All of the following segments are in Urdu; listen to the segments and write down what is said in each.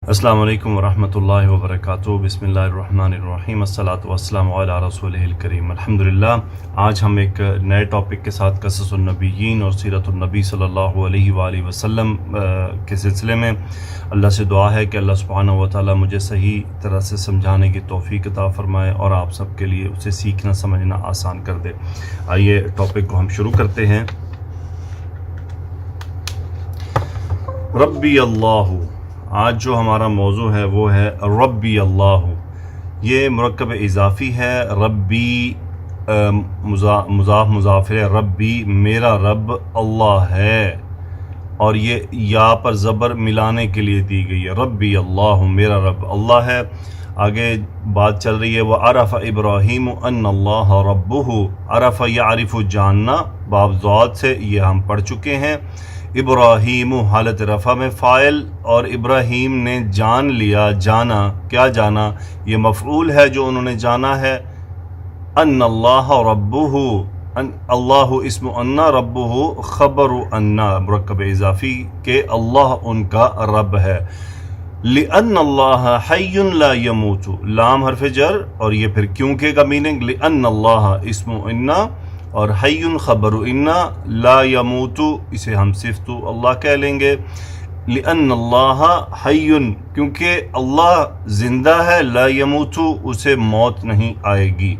السلام علیکم ورحمۃ اللہ وبرکاتہ۔ بسم اللہ الرحمن الرحیم، الصلاۃ والسلام علی رسولہ الکریم۔ الحمدللہ، آج ہم ایک نئے ٹاپک کے ساتھ قصص النبیین اور سیرت النبی صلی اللہ علیہ وآلہ وسلم کے سلسلے میں اللہ سے دعا ہے کہ اللہ سبحانہ و تعالیٰ مجھے صحیح طرح سے سمجھانے کی توفیق عطا فرمائے اور آپ سب کے لیے اسے سیکھنا سمجھنا آسان کر دے۔ آئیے ٹاپک کو ہم شروع کرتے ہیں۔ ربی اللہ، آج جو ہمارا موضوع ہے وہ ہے ربی اللہ۔ یہ مرکب اضافی ہے، ربی مضاف مضاف ہے، ربی میرا رب اللہ ہے، اور یہ یا پر زبر ملانے کے لیے دی گئی ہے۔ ربی اللہ، میرا رب اللہ ہے۔ آگے بات چل رہی ہے وَعَرَفَ إِبْرَاهِيمُ أَنَّ اللَّهَ رَبُّهُ۔ عرف یعرف جاننا، باب ضاد سے، یہ ہم پڑھ چکے ہیں۔ ابراہیم حالت رفع میں فاعل، اور ابراہیم نے جان لیا، جانا، کیا جانا؟ یہ مفعول ہے جو انہوں نے جانا ہے۔ ان اللہ ربہ، اللہ اسم انا، ربہ خبر انا، مرکب اضافی کہ اللہ ان کا رب ہے۔ لأن اللہ حی لا یموت، لام حرف جر، اور یہ پھر کیونکہ کا میننگ، لأن اللہ اسم انا اور حی خبر انا، لا یموت اسے ہم صفت اللہ کہہ لیں گے۔ لأن اللہ حی، کیونکہ اللہ زندہ ہے، لا یموت اسے موت نہیں آئے گی۔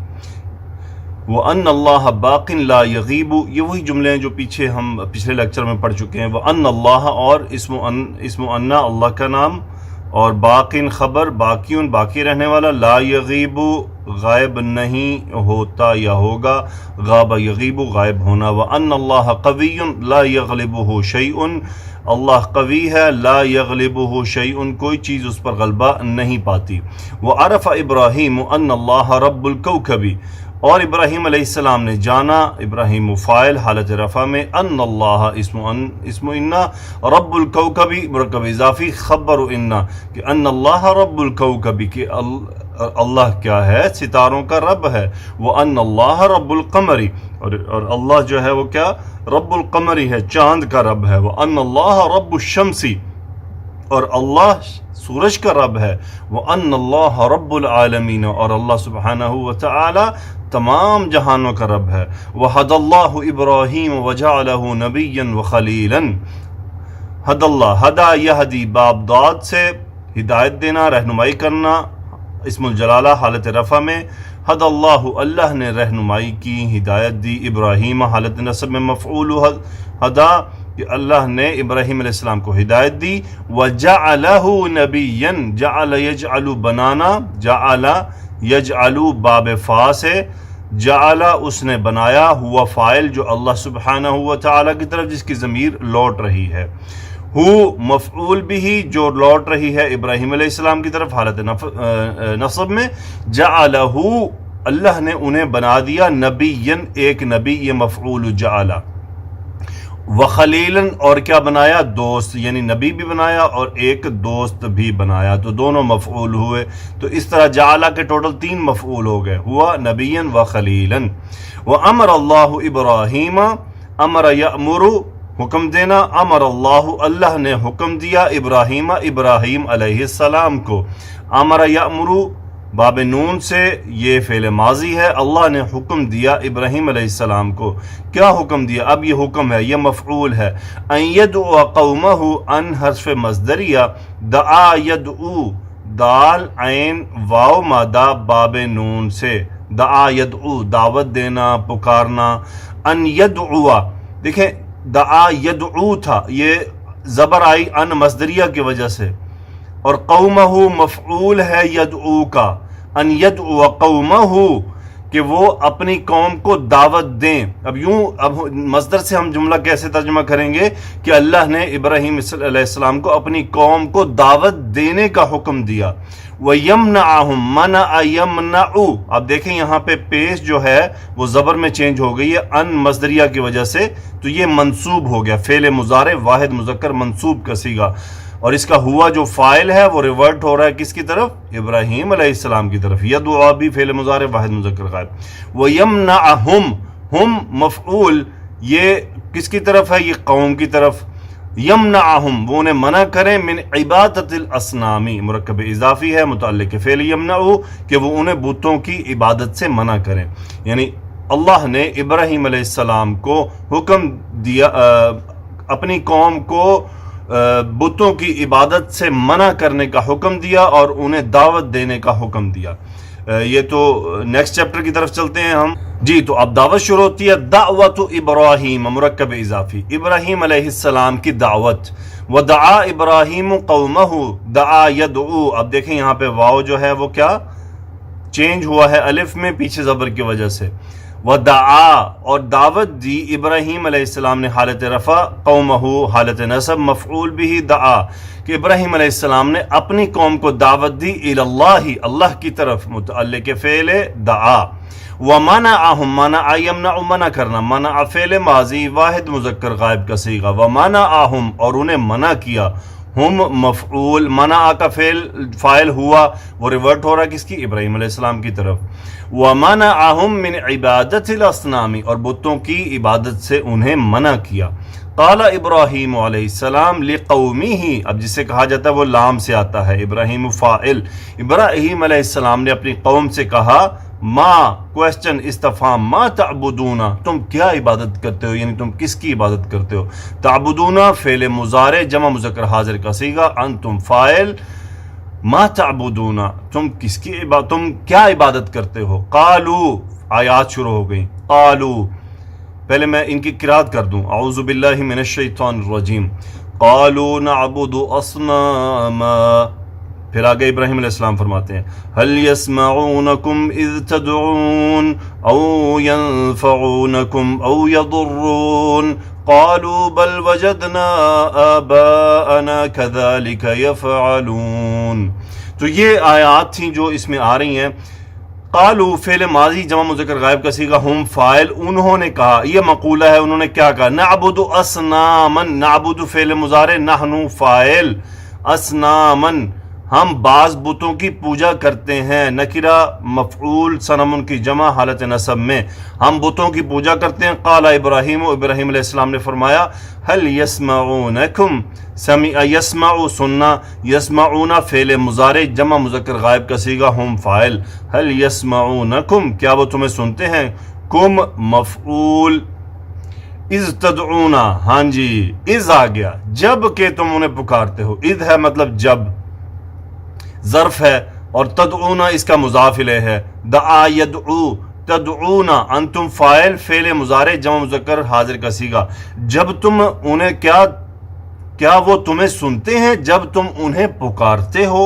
وَأَنَّ اللَّهَ بَاقٍ لَا يَغِيبُ، یہ وہی جملے ہیں جو پیچھے ہم پچھلے لیکچر میں پڑھ چکے ہیں۔ وَأَنَّ اللَّهَ، اور اسم انا اللہ کا نام، اور باقٍ خبر، باقیون باقی رہنے والا، لا یغیب غائب نہیں ہوتا یا ہوگا، غاب یغیب غائب ہونا۔ وَأَنَّ اللَّهَ قَوِيٌّ لَا يَغْلِبُهُ شَيْءٌ، اللہ قوی ہے، لا یغلبہ شیء، کوئی چیز اس پر غلبہ نہیں پاتی۔ وعرف ابراہیم ان اللہ رب الکوکب، اور ابراہیم علیہ السلام نے جانا، ابراہیم فاعل حالت رفع میں، ان اللہ اسم انا، رب الکوکب مرکب اضافی خبر انا، کہ ان اللہ رب الکوکب، کہ اللہ کیا ہے؟ ستاروں کا رب ہے۔ وَأَنَّ اللَّهَ رَبُّ الْقَمَرِ، اور اللہ جو ہے وہ کیا؟ رب القمر ہے، چاند کا رب ہے۔ وَأَنَّ اللَّهَ رَبُّ الشَّمْسِ، اور اللہ سورج کا رب ہے۔ وَأَنَّ اللَّهَ رَبُّ الْعَالَمِينَ، اور اللہ سبحانہ وتعالی تمام جہانوں کا رب ہے۔ وَحَدَ اللَّهُ إِبْرَاهِيمَ وَجَعَلَهُ نَبِيًّا وَخَلِيلًا، حد اللہ، ہدا یہدی، باب داد سے ہدایت دینا، رہنمائی کرنا، اسم الجلالہ حالت رفع میں، حد اللہ اللہ نے رہنمائی کی، ہدایت دی، ابراہیم حالت نصب میں مفعول ہدا، کہ اللہ نے ابراہیم علیہ السلام کو ہدایت دی۔ وَجَعَلَهُ نَبِيًّا، جعل یجعل بنانا، جعل یجعل باب فا سے، جعل اس نے بنایا، ہوا فاعل جو اللہ سبحانہ و تعالی کی طرف جس کی ضمیر لوٹ رہی ہے، ہو مفعول بھی جو لوٹ رہی ہے ابراہیم علیہ السلام کی طرف حالت نصب میں، جعلہ اللہ نے انہیں بنا دیا، نبیًا ایک نبی، یہ مفعول جعل، وخلیلاً اور کیا بنایا؟ دوست، یعنی نبی بھی بنایا اور ایک دوست بھی بنایا، تو دونوں مفعول ہوئے۔ تو اس طرح جعل کے ٹوٹل 3 مفعول ہو گئے، ہوا نبیًا وخلیلاً۔ وَأَمَرَ اللَّهُ إِبْرَاهِيمَ، امر یأمر حکم دینا، امر اللہ اللہ نے حکم دیا، ابراہیم ابراہیم علیہ السلام کو، امر یأمر باب نون سے، یہ فعل ماضی ہے، اللہ نے حکم دیا ابراہیم علیہ السلام کو، کیا حکم دیا؟ اب یہ حکم ہے، یہ مفعول ہے۔ ان یدعو قومہ، ان حرف مصدریہ، دعا یدعو، دال عین واو مادہ باب نون سے، دعا یدعو دعوت دینا، پکارنا۔ ان یدعو، دیکھیں دعا یدعو تھا، یہ زبر آئی ان مصدریہ کی وجہ سے، اور قومہ مفعول ہے یدعو کا، ان یدعو قومہ، کہ وہ اپنی قوم کو دعوت دیں۔ اب مصدر سے ہم جملہ کیسے ترجمہ کریں گے کہ اللہ نے ابراہیم علیہ السلام کو اپنی قوم کو دعوت دینے کا حکم دیا۔ وَيَمْنَعَهُمْ، مَنَعَ يَمْنَعُ، اب دیکھیں یہاں پہ پیش جو ہے وہ زبر میں چینج ہو گئی ہے ان مصدریہ کی وجہ سے، تو یہ منصوب ہو گیا، فعل مضارع واحد مذکر منصوب کا صیغہ، اور اس کا ہوا جو فاعل ہے وہ ریورٹ ہو رہا ہے کس کی طرف؟ ابراہیم علیہ السلام کی طرف۔ یدعو بھی فعل مضارع واحد مذکر غائب۔ وَيَمْنَعَهُمْ، ہم مفعول، یہ کس کی طرف ہے؟ یہ قوم کی طرف۔ یمنعہم وہ انہیں منع کریں من عبادت الاسنامی مرکب اضافی ہے متعلق فعل یمنعو کہ وہ انہیں بتوں کی عبادت سے منع کریں. یعنی اللہ نے ابراہیم علیہ السلام کو حکم دیا اپنی قوم کو بتوں کی عبادت سے منع کرنے کا حکم دیا اور انہیں دعوت دینے کا حکم دیا. یہ تو نیکسٹ چیپٹر کی طرف چلتے ہیں ہم. جی تو اب دعوت شروع ہوتی ہے. دعوت ابراہیم مرکب اضافی ابراہیم علیہ السلام کی دعوت. ودعا ابراہیم قومہ دعا یدعو. اب دیکھیں یہاں پہ واو جو ہے وہ کیا چینج ہوا ہے الف میں پیچھے زبر کی وجہ سے. ودعا اور دعوت دی ابراہیم علیہ السلام نے حالت رفع قومہ حالت نصب مفعول بھی دعا کہ ابراہیم علیہ السلام نے اپنی قوم کو دعوت دی اللہ اللہ کی طرف متعلق فعل دعا. ومنعہم منع یمنع منع کرنا منع فعل ماضی واحد مذکر غائب کا صیغہ. ومنعہم اور انہیں منع کیا ہم مفعول منع کا فاعل ہوا وہ ریورٹ ہو رہا کس کی ابراہیم علیہ السلام کی طرف. ومنعہم من عبادت الاصنام اور بتوں کی عبادت سے انہیں منع کیا. قال ابراہیم علیہ السلام لقومہ اب جسے کہا جاتا ہے وہ لام سے آتا ہے ابراہیم فاعل. ابراہیم علیہ السلام نے اپنی قوم سے کہا ما کوشچن استفہام ما تعبدون تم کیا عبادت کرتے ہو یعنی تم کس کی عبادت کرتے ہو. تعبدون فعل مضارع جمع مذکر حاضر کا صیغہ انتم فاعل ما تعبدون تم کس کی عبادت تم کیا عبادت کرتے ہو. قالو آیات شروع ہو گئی. قالو پہلے میں ان کی قرات کر دوں اعوذ باللہ من الشیطان الرجیم. قالوا نعبد اصناما پھر آگے ابراہیم علیہ السلام فرماتے ہیں هل يسمعونكم اذ تدعون او ينفعونكم او يضرون قالوا بل وجدنا آباءنا كذلك يفعلون. تو یہ آیات تھیں جو اس میں آ رہی ہیں. قالوا فعل ماضی جمع مذکر غائب کا صیغہ ہم فاعل انہوں نے کہا یہ مقولہ ہے انہوں نے کیا کہا نعبد اصناما نعبد فعل مضارع نحن فاعل اصناما ہم بعض بتوں کی پوجا کرتے ہیں. نکرہ مفعول صنم کی جمع حالت نصب میں ہم بتوں کی پوجا کرتے ہیں. قال ابراہیم ابراہیم علیہ السلام نے فرمایا هل يسمعونكم سمع يسمع سننا يسمعون فعل مضارع جمع مذکر غائب کا صیغہ ہم فاعل. هل يسمعونكم کیا وہ تمہیں سنتے ہیں. کم مفعول اذ تدعون ہاں جی اذ آ گیا جب کہ تم انہیں پکارتے ہو. اذ ہے مطلب جب ظرف ہے اور تدعون اس کا مضاف الیہ ہے. دعا یدعو تدعون انتم فاعل فعل مضارع جمع مذکر حاضر کا صیغہ. جب تم انہیں کیا وہ تمہیں سنتے ہیں جب تم انہیں پکارتے ہو.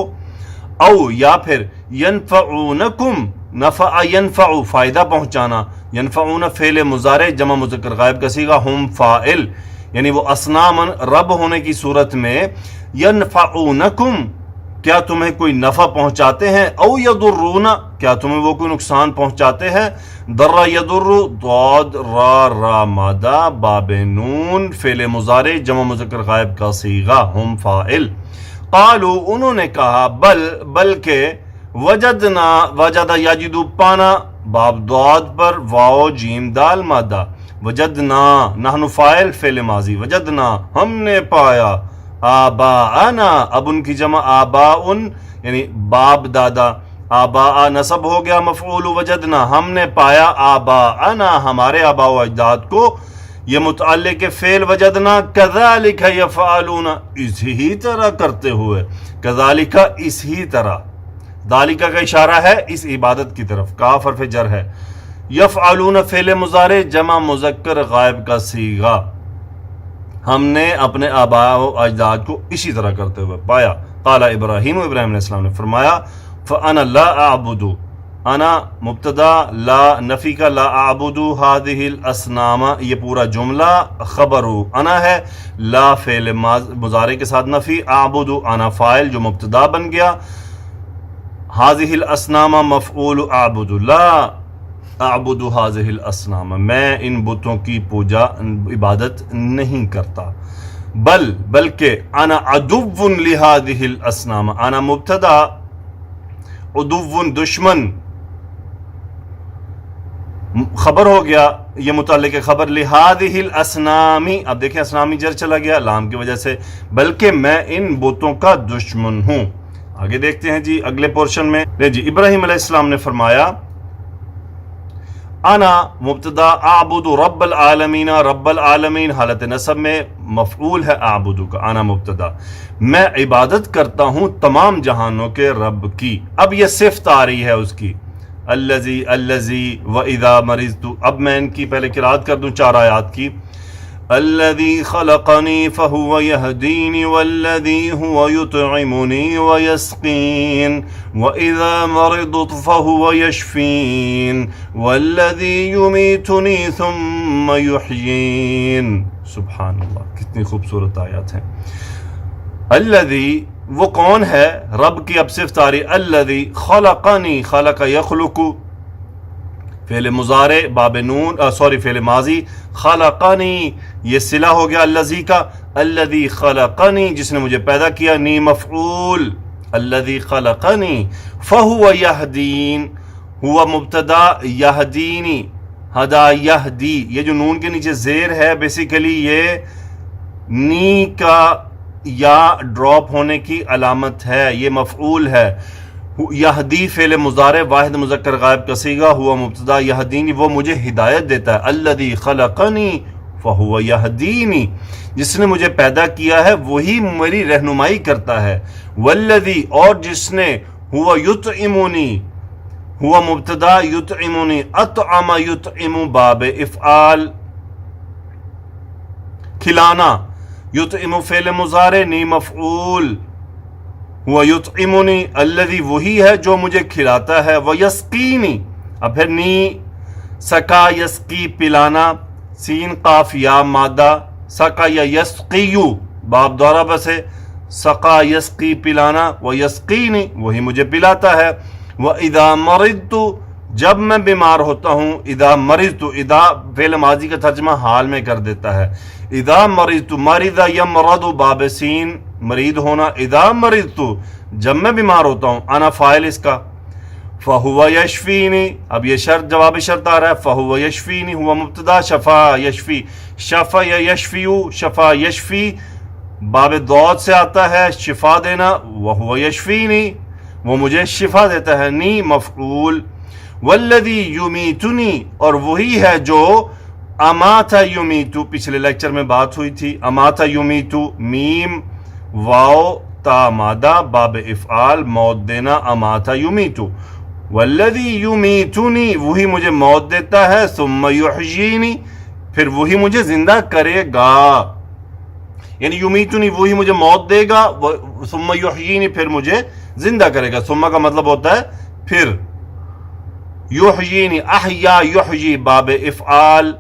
او یا پھر ینفعونکم نفع ینفع فائدہ پہنچانا ینفعون فعل مضارع جمع مذکر غائب کا صیغہ ہم فاعل یعنی وہ اصنامن رب ہونے کی صورت میں ینفعونکم کیا تمہیں کوئی نفع پہنچاتے ہیں. او یضرون کیا تمہیں وہ کوئی نقصان پہنچاتے ہیں. در یضر ضاد را را مادہ باب نون فعل مضارع جمع مذکر غائب کا صیغہ ہم فاعل. قالوا انہوں نے کہا بلکہ وجدنا وجد یجدو پانا باب ضاد پر واو جیم دال مادہ. وجدنا نحن فاعل فعل ماضی وجدنا ہم نے پایا آباءنا اب ان کی جمع آباءن یعنی باپ دادا. آباء نصب ہو گیا مفعول وجدنا ہم نے پایا آباءنا ہمارے آباء و اجداد کو. یہ متعلق فعل وجدنا کذالک یفعلون اسی طرح کرتے ہوئے. کذالک اسی طرح ذالک کا اشارہ ہے اس عبادت کی طرف. کاف حرف جر ہے. یفعلون فعل مضارع جمع مذکر غائب کا صیغہ ہم نے اپنے آباء و اجداد کو اسی طرح کرتے ہوئے پایا. قال ابراہیم ابراہیم علیہ السلام نے فرمایا فانا لا اعبد انا مبتدا لا نفی کا لا اعبد هذه الاصنام یہ پورا جملہ خبر انا ہے. لا فعل مضارع کے ساتھ نفی اعبد انا فاعل جو مبتدا بن گیا. هذه الاصنام مفعول اعبد لا اعبد هذه الاصنام میں ان بتوں کی پوجا عبادت نہیں کرتا. بلکہ انا عدو لهذه الاصنام انا مبتدا عدو دشمن خبر ہو گیا یہ متعلق خبر لہذہ الاسنامی، اب دیکھیں اسنامی جر چلا گیا لام کی وجہ سے، بلکہ میں ان بتوں کا دشمن ہوں۔ آگے دیکھتے ہیں جی اگلے پورشن میں جی ابراہیم علیہ السلام نے فرمایا انا مبتدا اعبد رب العالمین، رب العالمین حالت نصب میں مفعول ہے اعبد کا، انا مبتدا، میں عبادت کرتا ہوں تمام جہانوں کے رب کی۔ اب یہ صفت آ رہی ہے اس کی، الذی الذی واذا مرضت۔ اب میں ان کی پہلے قرات کر دوں 4 آیات کی۔ الذی خلقنی فہو یہدینی والذی هو یطعمنی ویسقین واذا مرضت فہو یشفین والذی یمیتنی ثم یحیین۔ سبحان اللہ، کتنی خوبصورت آیات ہیں۔ الذی، وہ کون ہے؟ رب کی اب صفت آ رہی، الذی خلقنی، خلق یخلق، فعل مضارع باب نون فعل ماضی، خلقنی یہ صلہ ہو گیا الذی کا، الذی خلقنی جس نے مجھے پیدا کیا، نی مفعول، الذی خلقنی، فہو یہدین، ہوا مبتدا، یہدینی، ہدا یہدی، یہ جو نون کے نیچے زیر ہے بیسیکلی یہ نی کا یا ڈراپ ہونے کی علامت ہے، یہ مفعول ہے۔ یہدی فعل مضارع واحد مذکر غائب کا صیغہ، ہوا مبتدا، یہدینی وہ مجھے ہدایت دیتا ہے، الذی خلقنی فہو یہدینی جس نے مجھے پیدا کیا ہے وہی میری رہنمائی کرتا ہے، والذی اور جس نے، ہوا یطعمنی، ہوا مبتدا، یطعمنی، اطعم یطعم باب افعال، کھلانا، یطعم فعل مضارع نی مفعول، ہوا یطعمنی، الذی وہی ہے جو مجھے کھلاتا ہے، ویسقینی، اب پھر نی سکا یسقی پلانا، سین قاف یا مادہ، سکا یا یسقیو باب دوارا بس ہے، سقا یسقی پلانا، ویسقینی وہی مجھے پلاتا ہے، وَإِذَا مَرِضْتُ جب میں بیمار ہوتا ہوں، اذا مرضت، اذا فعل ماضی کا ترجمہ حال میں کر دیتا ہے، اذا مرضت، مرض یمرض باب سین مریض ہونا، اذا مرضت جب میں بیمار ہوتا ہوں، انا فاعل اس کا، فہو یشفینی، اب یہ شرط جواب شرط آ رہا ہے، فہو یشفینی ہوا مبتدا، شفا یشفی، شفا یا یشفیو، شفا یشفی باب ضاد سے آتا ہے شفا دینا، وہو یشفینی وہ مجھے شفا دیتا ہے، نی مفعول، والذی یمیتنی اور وہی ہے جو اماتا یمیتو، پچھلے لیکچر میں بات ہوئی تھی، اماتا یمیتو، میم واو تا مادہ باب افعال موت دینا، اماتا یمیتو، والذی یمیتنی وہی مجھے موت دیتا ہے، ثم یحیینی پھر وہی مجھے زندہ کرے گا، یعنی یمیتنی وہی مجھے موت دے گا، ثم یحیینی پھر مجھے زندہ کرے گا، ثم کا مطلب ہوتا ہے پھر، یحیینی احیا یحیی باب افعال،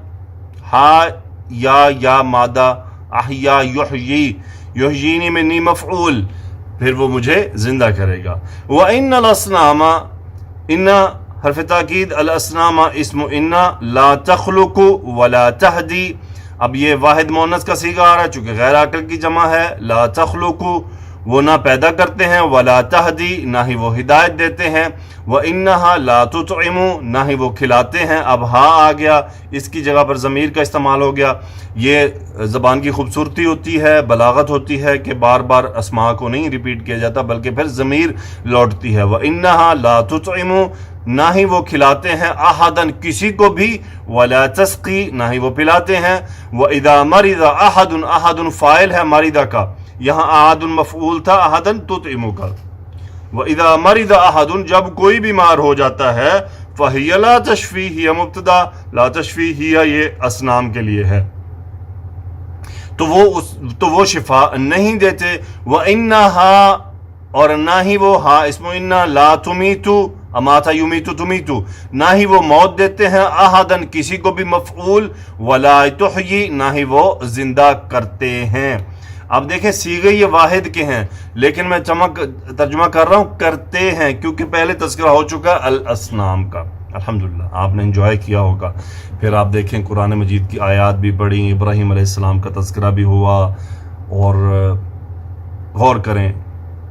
ہا یا مادہ، احیا یحیی، یحیینی میں نی مفعول پھر وہ مجھے زندہ کرے گا، وَإِنَّ الْأَصْنَامَ ان حرف تاکید، الاسنام اسم ان، لا تخلق ولا تہدی، اب یہ واحد مؤنث کا صیغہ آ رہا ہے چونکہ غیر عاقل کی جمع ہے، لا تخلق وہ نہ پیدا کرتے ہیں، ولا تہدی نہ ہی وہ ہدایت دیتے ہیں، وَإِنَّهَا لَا تُطْعِمُ نہ ہی وہ کھلاتے ہیں، اب ہاں آ گیا اس کی جگہ پر ضمیر کا استعمال ہو گیا، یہ زبان کی خوبصورتی ہوتی ہے، بلاغت ہوتی ہے کہ بار بار اسماء کو نہیں ریپیٹ کیا جاتا بلکہ پھر ضمیر لوٹتی ہے، وَإِنَّهَا لَا تُطْعِمُ نہ ہی وہ کھلاتے ہیں، احدن کسی کو بھی، ولا تسقی نہ ہی وہ پلاتے ہیں، وَإِذَا مَرِضَ احد، احد فاعل ہے مَرِضَ کا، یہاں احد مفعول تھا، احدن تطعم کا، وَإِذَا مَرِضَ احد جب کوئی بیمار ہو جاتا ہے، فَهِيَ لَا تَشْفِي ہی مبتدا، لا تشفی ہی یہ اصنام کے لیے ہے، تو وہ شفا نہیں دیتے، وَإِنَّهَا اور نہ ہی وہ، ہاں اسم ان، لا تمیتو اماتا یمیتو تمیتو نہ ہی وہ موت دیتے ہیں، احدن کسی کو بھی مفعول، ولا تحیی نہ ہی وہ زندہ کرتے ہیں۔ اب دیکھیں صیغے یہ واحد کے ہیں لیکن میں ترجمہ کر رہا ہوں کرتے ہیں کیونکہ پہلے تذکرہ ہو چکا الاسنام کا، الحمدللہ آپ نے انجوائے کیا ہوگا۔ پھر آپ دیکھیں قرآن مجید کی آیات بھی پڑھی، ابراہیم علیہ السلام کا تذکرہ بھی ہوا، اور غور کریں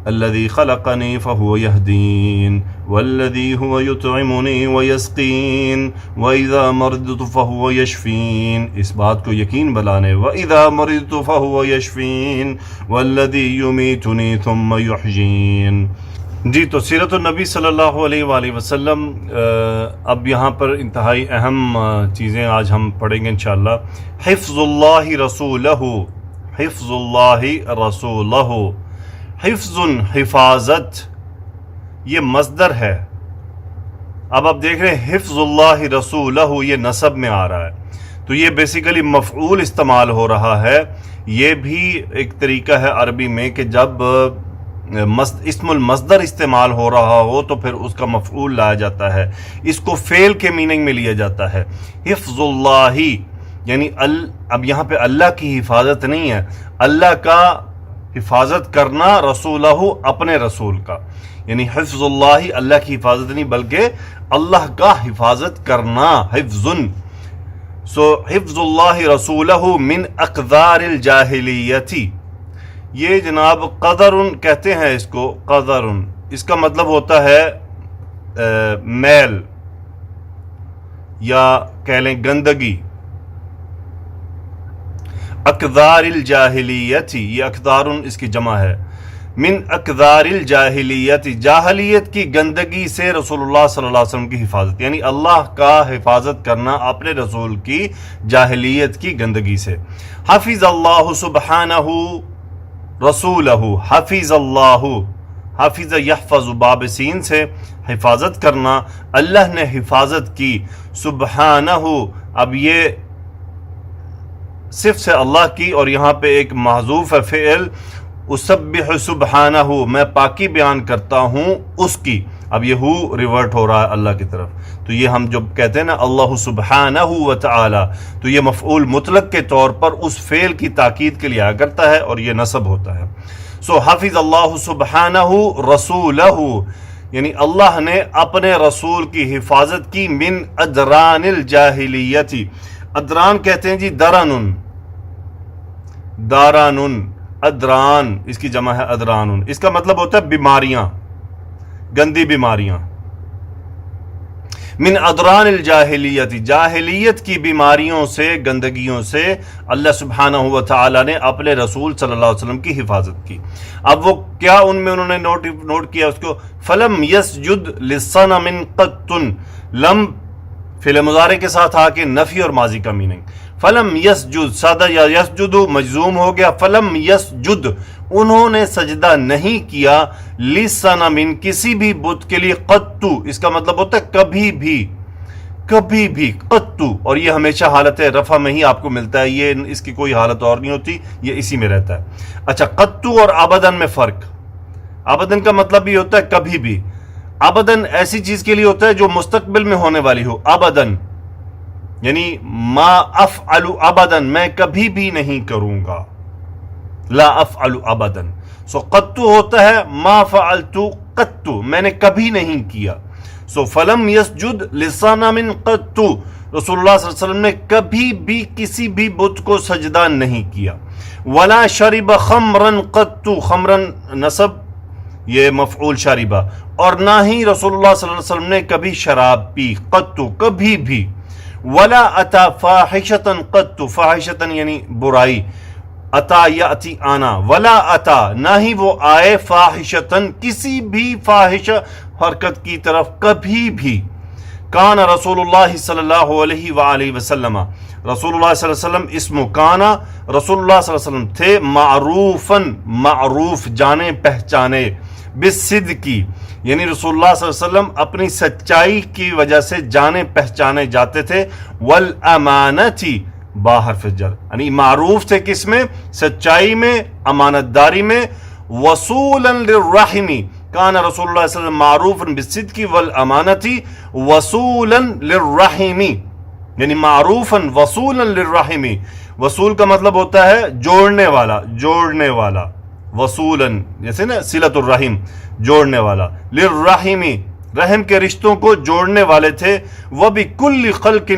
الذي خلقني فهو يهدين والذي هو يطعمني ويسقين وإذا مرضت فهو يشفين. اس بات کو یقین بلانے وإذا مرضت فهو يشفين والذي يميتني ثم يحيين. جی تو سیرت النبی صلی اللہ علیہ وآلہ وسلم. اب یہاں پر انتہائی اہم چیزیں آج ہم پڑھیں گے انشاءاللہ. حفظ اللہ رسولہ، حفظ اللہ رسولہ. حفظ حفاظت یہ مصدر ہے. اب آپ دیکھ رہے ہیں حفظ اللہ رسولہ یہ نصب میں آ رہا ہے، تو یہ بیسیکلی مفعول استعمال ہو رہا ہے. یہ بھی ایک طریقہ ہے عربی میں کہ جب اسم المصدر استعمال ہو رہا ہو تو پھر اس کا مفعول لایا جاتا ہے، اس کو فعل کے میننگ میں لیا جاتا ہے. حفظ اللہ یعنی اب یہاں پہ اللہ کی حفاظت نہیں ہے، اللہ کا حفاظت کرنا، رسولہ اپنے رسول کا. یعنی حفظ اللہ اللہ کی حفاظت نہیں بلکہ اللہ کا حفاظت کرنا. حفظ حفظ اللہ رسولہ من اقدار الجاہلیتی. یہ جناب قدر کہتے ہیں اس کو. قدر اس کا مطلب ہوتا ہے میل یا کہہ لیں گندگی. اقدار الجاہلیتی یہ اقدار اس کی جمع ہے. من اقدار الجاہلیت، جاہلیت کی گندگی سے رسول اللہ صلی اللہ علیہ وسلم کی حفاظت، یعنی اللہ کا حفاظت کرنا اپنے رسول کی جاہلیت کی گندگی سے. حفظ اللہ سبحانہ رسولہ. حفظ اللہ، حفظ یحفظ باب سین سے حفاظت کرنا، اللہ نے حفاظت کی. سبحانہ، اب یہ صرف سے اللہ کی، اور یہاں پہ ایک محذوف ہے فعل. اسبح سبحانہ، میں پاکی بیان کرتا ہوں اس کی. اب یہ ہو ریورٹ ہو رہا ہے اللہ کی طرف. تو یہ ہم جب کہتے ہیں نا اللہ سبحانہ و تعالی، تو یہ مفعول مطلق کے طور پر اس فعل کی تاکید کے لیے آیا کرتا ہے اور یہ نصب ہوتا ہے. سو حفظ اللہ سبحانہ رسولہ، یعنی اللہ نے اپنے رسول کی حفاظت کی. من ادران الجاہلیتی، ادران کہتے ہیں جی درن، داران، ادران اس کی جمع ہے ادران. اس کا مطلب ہوتا ہے بیماریاں، گندی بیماریاں. من ادران الجاہلیت، جاہلیت کی بیماریوں سے، گندگیوں سے اللہ سبحانہ و تعالی نے اپنے رسول صلی اللہ علیہ وسلم کی حفاظت کی. اب وہ کیا ان میں انہوں نے نوٹ کیا اس کو. فلم یسجد لصنم قط، لم فعل مضارع کے ساتھ آ کے نفی اور ماضی کا میننگ. فلم یسجد سادہ یا یسجد مجزوم ہو گیا. فلم یسجد انہوں نے سجدہ نہیں کیا، لصنم کسی بھی بت کے لیے، قط اس کا مطلب ہوتا ہے کبھی بھی، کبھی بھی، قط. اور یہ ہمیشہ حالت رفع میں ہی آپ کو ملتا ہے، یہ اس کی کوئی حالت اور نہیں ہوتی، یہ اسی میں رہتا ہے. اچھا قط اور ابدن میں فرق. ابدن کا مطلب بھی ہوتا ہے کبھی بھی. ابدن ایسی چیز کے لیے ہوتا ہے جو مستقبل میں ہونے والی ہو. ابدن یعنی ما افعل ابدن، میں کبھی بھی نہیں کروں گا. لا افعل ابدن. سو قط ہوتا ہے ما فعلت قط، میں نے کبھی نہیں کیا. سو فلم یسجد لصنم قط، رسول اللہ صلی اللہ علیہ وسلم نے کبھی بھی کسی بھی بت کو سجدہ نہیں کیا. ولا شرب خمرا قط، خمرا نصب یہ مفعول شربہ، اور نہ ہی رسول اللہ صلی اللہ علیہ وسلم نے کبھی شراب پی، قط کبھی بھی. ولا اتا فاحشتا قط، فاحشتا یعنی برائی، اتا یاتی آنا. ولا اتا نہ ہی وہ آئے، فاحشتا کسی بھی فاحش حرکت کی طرف کبھی بھی. کان رسول اللہ صلی اللہ علیہ وآلہ وسلم، رسول اللہ صلی اللہ علیہ وسلم اسم کانا، رسول اللہ صلی اللہ علیہ وسلم تھے معروفاً، معروف جانے پہچانے، بالصدقی یعنی رسول اللہ صلی اللہ علیہ وسلم اپنی سچائی کی وجہ سے جانے پہچانے جاتے تھے. والامانتی باحرف جر، یعنی معروف تھے کس میں؟ سچائی میں، امانت داری میں. وصولا للرحم، کان رسول اللہ صلی اللہ علیہ وسلم معروفا بالصدق والامانتی وصولا للرحم، یعنی معروفا وصولا للرحم. وصول کا مطلب ہوتا ہے جوڑنے والا، جوڑنے والا. وصولاً جیسے نا صلۃ الرحم، جوڑنے والا. للرحم رحم کے رشتوں کو جوڑنے والے تھے. وبکل خلق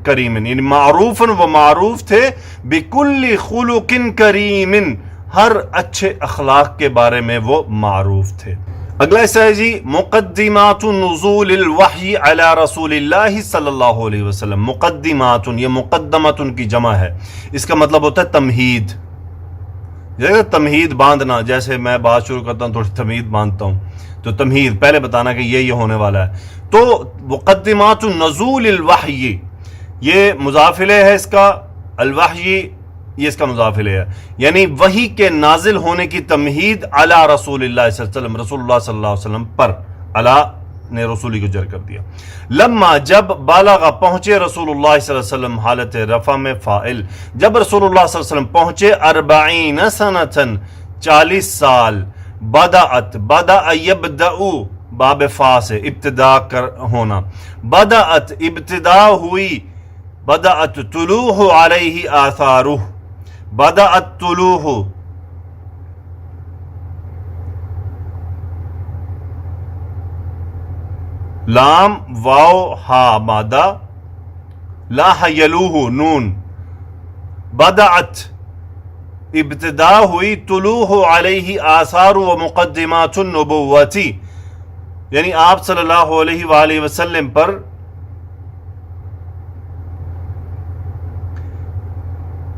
کریم، یعنی معروفاً وہ معروف تھے، بکل خلق کریم ہر اچھے اخلاق کے بارے میں وہ معروف تھے. اگلا حصہ ہے جی مقدمات نزول الوحی علی رسول اللہ صلی اللہ علیہ وسلم. مقدمات، یہ مقدمات کی جمع ہے، اس کا مطلب ہوتا ہے تمہید. جیسے تمہید باندھنا، جیسے میں بات شروع کرتا ہوں تھوڑی تمہید باندھتا ہوں، تو تمہید پہلے بتانا کہ یہ ہونے والا ہے. تو مقدمات نزول الوحی، یہ مضاف الیہ ہے، اس کا الوحی یہ اس کا مضاف الیہ ہے، یعنی وحی کے نازل ہونے کی تمہید علی رسول اللہ صلی اللہ علیہ وسلم، رسول اللہ صلی اللہ علیہ وسلم پر. علی نے رسولی کو جر کر دیا. لما جب بالغ پہنچے رسول اللہ صلی اللہ علیہ وسلم، حالت رفع میں فاعل، جب رسول اللہ صلی اللہ علیہ وسلم پہنچے 40 سنتن 40 سال، بدأ یبدأ باب فا سے ابتدا کر ہونا، بدأت ابتدا ہوئی، بدأت طلوع علیہ آثارہ، بدأت طلوع لام واو ہا مادہ لا یلوہ نون، بدأت ابتدا ہوئی، طلوع علیہ آثار و مقدمات النبوتی، یعنی آپ صلی اللہ علیہ وآلہ وسلم پر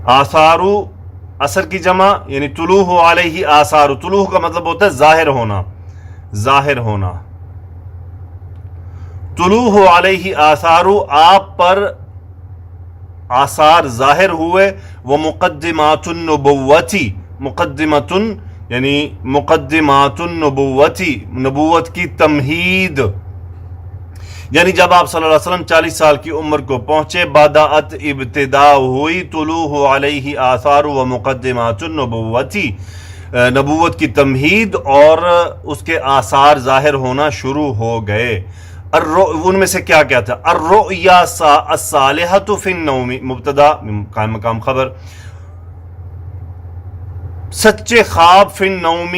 آثارو اثر کی جمع، یعنی طلوع علیہ آثار. طلوع کا مطلب ہوتا ہے ظاہر ہونا، ظاہر ہونا. طلوع علیہ آثار، آپ پر آثار ظاہر ہوئے. وہ مقدمات النبوتی، مقدمۃ یعنی مقدمات النبوتی، نبوت کی تمہید، یعنی جب آپ صلی اللہ علیہ وسلم 40 سال کی عمر کو پہنچے، بدأت ابتدا ہوئی، طلوع علیہ آثار و مقدمات النبوتی، نبوت کی تمہید اور اس کے آثار ظاہر ہونا شروع ہو گئے. ان میں سے کیا کیا تھا؟ الرؤیا الصالحۃ فی النوم، مبتدا قائم مقام خبر، سچے خواب فی النوم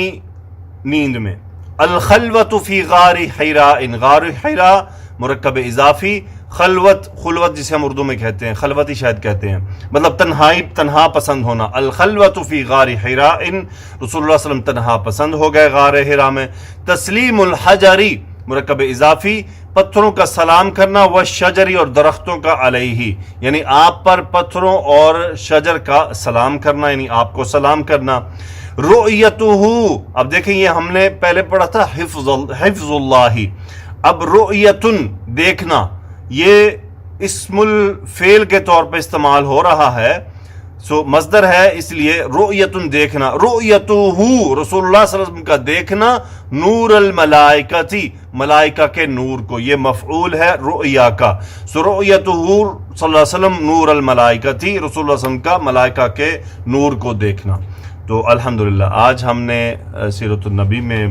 نیند میں. الخلوۃ فی غار حراء، غار حراء مرکب اضافی، خلوت جسے ہم اردو میں کہتے ہیں، خلوتی شاید کہتے ہیں، مطلب تنہائی، تنہا پسند ہونا. الخلوۃ فی غار حراء، رسول اللہ صلی اللہ علیہ وسلم تنہا پسند ہو گئے غار حراء میں. تسلیم الحجری مرکب اضافی، پتھروں کا سلام کرنا، والشجری اور درختوں کا علیہ، یعنی آپ پر پتھروں اور شجر کا سلام کرنا، یعنی آپ کو سلام کرنا. رؤیتہ، اب دیکھیں یہ ہم نے پہلے پڑھا تھا حفظ اللہ، اب رؤیتن دیکھنا، یہ اسم الفعل کے طور پہ استعمال ہو رہا ہے، سو مصدر ہے، اس لیے رؤیتن دیکھنا. رؤیتہ رسول اللہ صلی اللہ علیہ وسلم کا دیکھنا، نور الملائکتی ملائکہ کے نور کو، یہ مفعول ہے رؤیا کا. سو رؤیتہ صلی اللہ علیہ وسلم نور الملائکتی، رسول اللہ صلی اللہ علیہ وسلم کا ملائکہ کے نور کو دیکھنا. تو الحمدللہ آج ہم نے سیرت النبی میں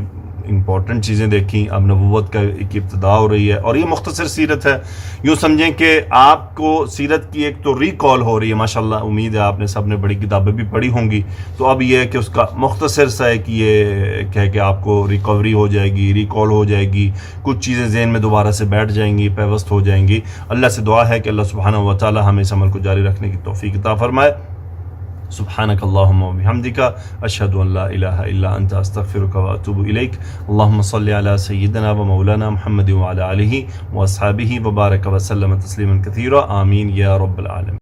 امپورٹنٹ چیزیں دیکھیں. اب نبوت کا ایک ابتدا ہو رہی ہے اور یہ مختصر سیرت ہے، یوں سمجھیں کہ آپ کو سیرت کی ایک تو ریکال ہو رہی ہے. ماشاءاللہ امید ہے آپ نے سب نے بڑی کتابیں بھی پڑھی ہوں گی، تو اب یہ ہے کہ اس کا مختصر سا ہے کہ یہ کہہ کہ آپ کو ریکوری ہو جائے گی، ریکال ہو جائے گی، کچھ چیزیں ذہن میں دوبارہ سے بیٹھ جائیں گی، پیوست ہو جائیں گی. اللہ سے دعا ہے کہ اللہ سبحانہ و تعالی ہمیں اس عمل کو جاری رکھنے کی توفیق عطا فرمائے. سبحانك اللهم وبحمدك اشهد ان لا اله الا انت استغفرك واتوب اليك. اللهم صل على سيدنا ومولانا محمد وعلى اله واصحابه وبارك وسلم تسليما كثيرا. آمين يا رب العالمين.